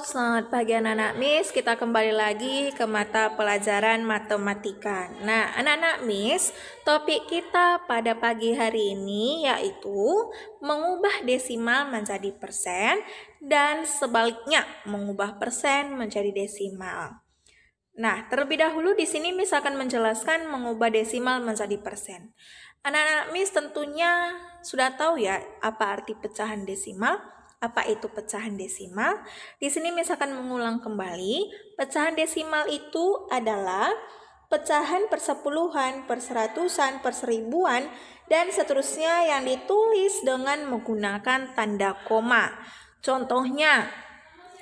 Selamat pagi anak-anak Miss. Kita kembali lagi ke mata pelajaran matematika. Nah, anak-anak Miss, topik kita pada pagi hari ini yaitu mengubah desimal menjadi persen dan sebaliknya mengubah persen menjadi desimal. Nah, terlebih dahulu di sini Miss akan menjelaskan mengubah desimal menjadi persen. Anak-anak Miss tentunya sudah tahu ya apa arti pecahan desimal. Apa itu pecahan desimal? Di sini Miss akan mengulang kembali. Pecahan desimal itu adalah pecahan persepuluhan, perseratusan, perseribuan, dan seterusnya yang ditulis dengan menggunakan tanda koma. Contohnya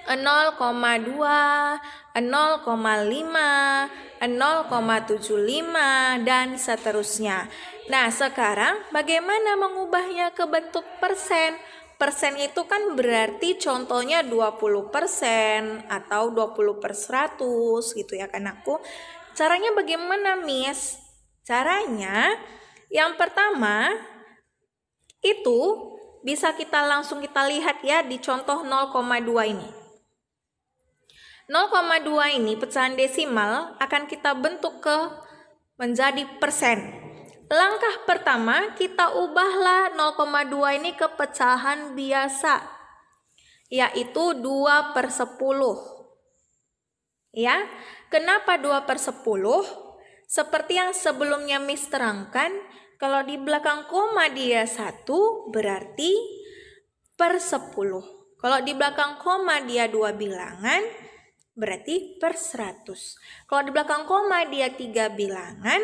0,2, 0,5, 0,75, dan seterusnya. Nah, sekarang bagaimana mengubahnya ke bentuk persen? Persen itu kan berarti contohnya 20% atau 20/100 gitu ya kan aku. Caranya bagaimana, Miss? Caranya yang pertama itu bisa kita langsung lihat ya di contoh 0,2 ini. 0,2 ini pecahan desimal akan kita bentuk menjadi persen. Langkah pertama kita ubahlah 0,2 ini ke pecahan biasa, yaitu 2/10. Ya, kenapa 2/10? Seperti yang sebelumnya Miss terangkan, kalau di belakang koma dia 1 berarti per 10. Kalau di belakang koma dia 2 bilangan berarti per 100. Kalau di belakang koma dia 3 bilangan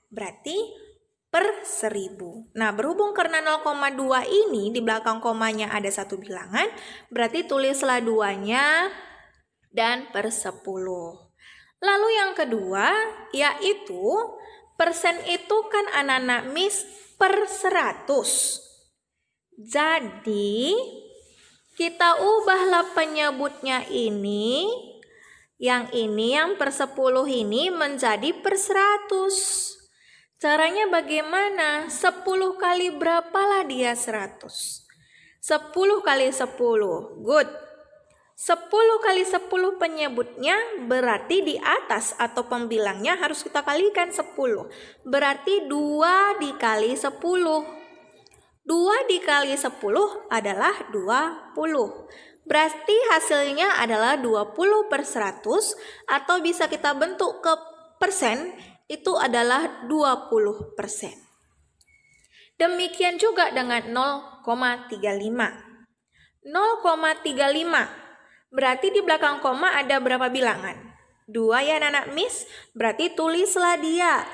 berarti per 1000. Nah, berhubung karena 0,2 ini di belakang komanya ada 1 bilangan, berarti tulislah 2-nya dan per 10. Lalu yang kedua yaitu persen itu kan anak-anak Miss per 100. Jadi kita ubahlah penyebutnya ini yang per 10 ini menjadi per 100. Caranya bagaimana? 10 kali berapalah dia 100? 10 kali 10. Good. 10 kali 10 penyebutnya berarti di atas atau pembilangnya harus kita kalikan 10. Berarti 2 dikali 10. 2 dikali 10 adalah 20. Berarti hasilnya adalah 20/100 atau bisa kita bentuk ke persen, itu adalah 20%. Demikian juga dengan 0,35. 0,35 berarti di belakang koma ada berapa bilangan? 2 ya anak-anak Miss, berarti tulislah dia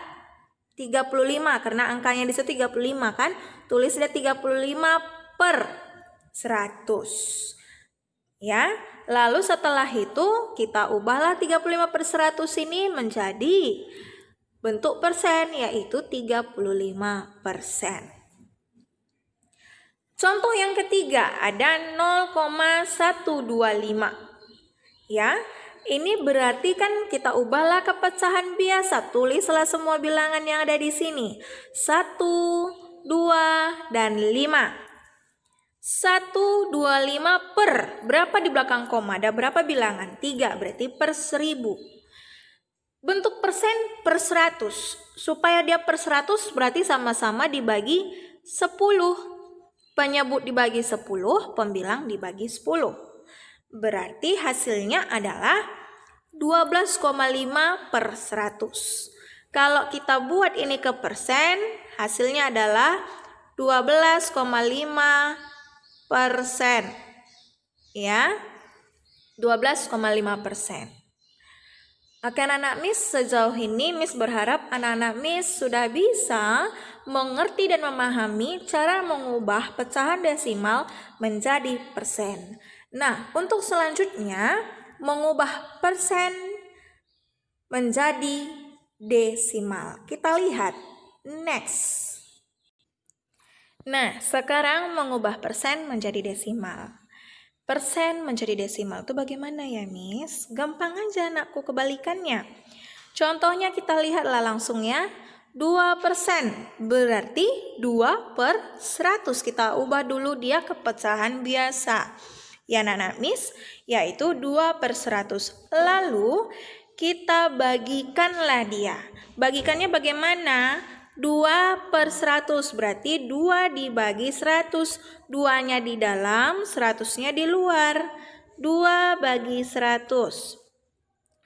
35 karena angkanya di situ 35 kan? Tulis dia 35/100. Ya, lalu setelah itu kita ubahlah 35/100 ini menjadi bentuk persen, yaitu 35%. Contoh yang ketiga ada 0,125. Ya, ini berarti kan kita ubahlah ke pecahan biasa. Tulislah semua bilangan yang ada di sini. 1, 2, dan 5. 1, 2, 5 per. Berapa di belakang koma? Ada berapa bilangan? 3, berarti per 1000. Bentuk persen per 100. Supaya dia per 100 berarti sama-sama dibagi 10. Penyebut dibagi 10, pembilang dibagi 10. Berarti hasilnya adalah 12,5/100. Kalau kita buat ini ke persen, hasilnya adalah 12,5%. Ya, 12,5%. Oke anak-anak Miss, sejauh ini Miss berharap anak-anak Miss sudah bisa mengerti dan memahami cara mengubah pecahan desimal menjadi persen. Nah, untuk selanjutnya mengubah persen menjadi desimal. Kita lihat next. Nah, sekarang mengubah persen menjadi desimal. Persen menjadi desimal itu bagaimana ya Miss? Gampang aja anakku, kebalikannya. Contohnya kita lihatlah langsung ya. 2% berarti 2/100. Kita ubah dulu dia ke pecahan biasa. ya anak-anak Miss, yaitu 2/100. Lalu kita bagikanlah dia. Bagikannya bagaimana? 2/100 berarti 2 dibagi 100. 2-nya di dalam, 100-nya di luar. 2 bagi 100.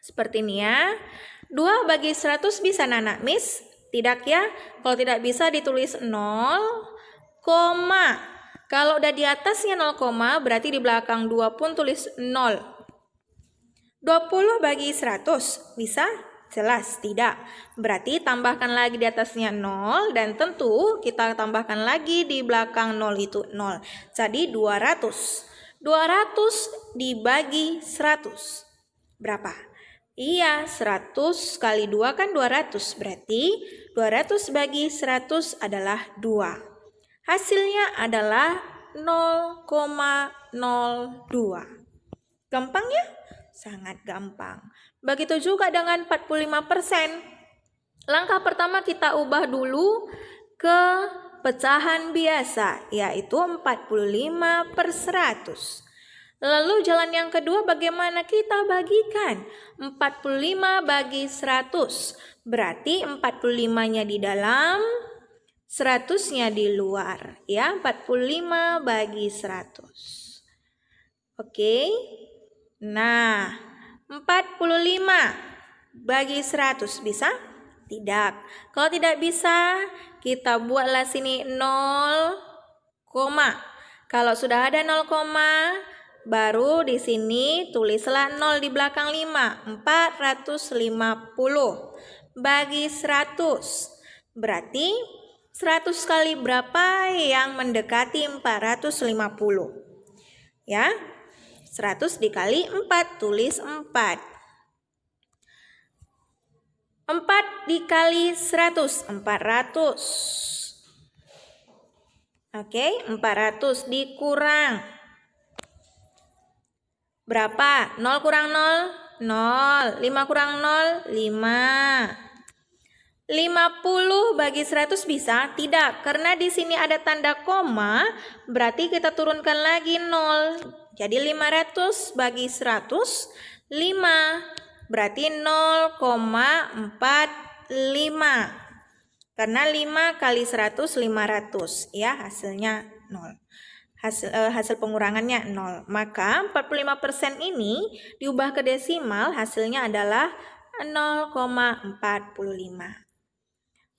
Seperti ini ya. 2 bagi 100 bisa anak-anak Miss? Tidak ya? Kalau tidak bisa ditulis 0, kalau udah di atasnya 0, berarti di belakang 2 pun tulis 0. 20 bagi 100 bisa? Jelas tidak. Berarti tambahkan lagi di atasnya 0 dan tentu kita tambahkan lagi di belakang 0 itu 0. Jadi 200. 200 dibagi 100. Berapa? Iya, 100 kali 2 kan 200. Berarti 200 bagi 100 adalah 2. Hasilnya adalah 0,02. Gampang ya? Sangat gampang. Begitu juga dengan 45%. Langkah pertama kita ubah dulu ke pecahan biasa, yaitu 45/100. Lalu jalan yang kedua bagaimana kita bagikan? 45 bagi 100. Berarti 45-nya di dalam, 100-nya di luar, ya. 45 bagi 100. Oke. Nah, 45 bagi 100 bisa? Tidak. Kalau tidak bisa, kita buatlah sini 0, kalau sudah ada 0, baru di sini tulislah 0 di belakang 5. 450 bagi 100. Berarti 100 kali berapa yang mendekati 450? Ya, 100 dikali 4, tulis 4. 4 dikali 100, 400. Oke, 400 dikurang. Berapa? 0 kurang 0? 0. 5 kurang 0? 5. 50 bagi 100 bisa? Tidak, karena di sini ada tanda koma, berarti kita turunkan lagi 0. Jadi 500 bagi 100, 5. Berarti 0,45. Karena 5 kali 100, 500. Ya, hasilnya 0. Hasil pengurangannya 0. Maka 45% ini diubah ke desimal, hasilnya adalah 0,45.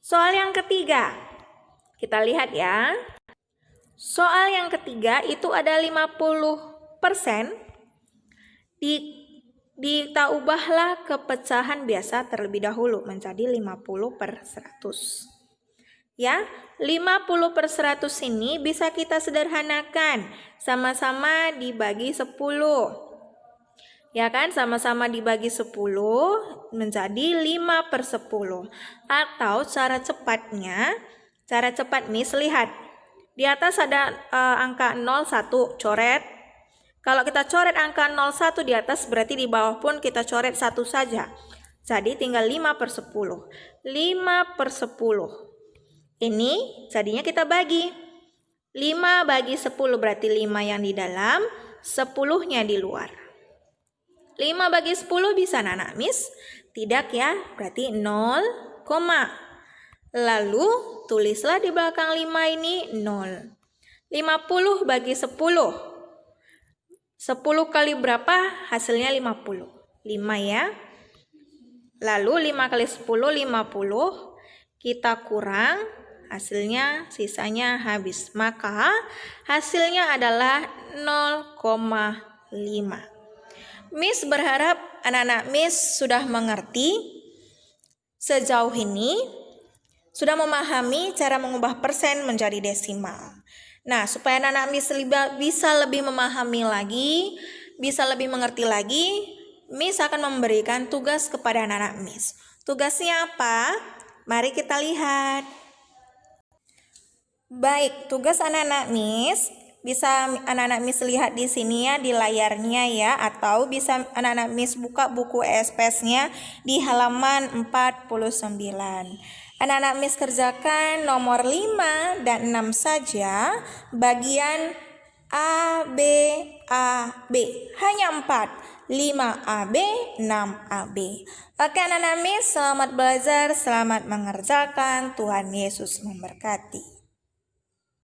Soal yang ketiga, kita lihat ya. Soal yang ketiga itu ada 50%. Kita ubahlah ke pecahan biasa terlebih dahulu menjadi 50/100. Ya, 50/100 ini bisa kita sederhanakan. Sama-sama dibagi 10. Ya kan, sama-sama dibagi 10 menjadi 5/10. Atau cara cepat Miss, lihat. Di atas ada angka 01, coret. Kalau kita coret angka 01 di atas, berarti di bawah pun kita coret 1 saja. Jadi tinggal 5/10. 5/10. Ini jadinya kita bagi. 5 bagi 10 berarti 5 yang di dalam, 10-nya di luar. 5 bagi 10 bisa anak-anak Miss? Tidak ya, berarti 0, lalu tulislah di belakang 5 ini 0. 50 bagi 10. 10 kali berapa? Hasilnya 50. 5 ya. Lalu 5 kali 10, 50. Kita kurang, hasilnya sisanya habis. Maka hasilnya adalah 0,5. Miss berharap anak-anak Miss sudah mengerti sejauh ini, sudah memahami cara mengubah persen menjadi desimal. Nah, supaya anak-anak Miss bisa lebih memahami lagi, bisa lebih mengerti lagi, Miss akan memberikan tugas kepada anak-anak Miss. Tugasnya apa? Mari kita lihat. Baik, tugas anak-anak Miss bisa anak-anak Miss lihat di sini ya, di layarnya ya, atau bisa anak-anak Miss buka buku ESPS-nya di halaman 49. Anak-anak Miss kerjakan nomor 5 dan 6 saja bagian A, B, A, B. Hanya 4. 5AB, 6AB. Oke anak-anak Miss, selamat belajar, selamat mengerjakan. Tuhan Yesus memberkati.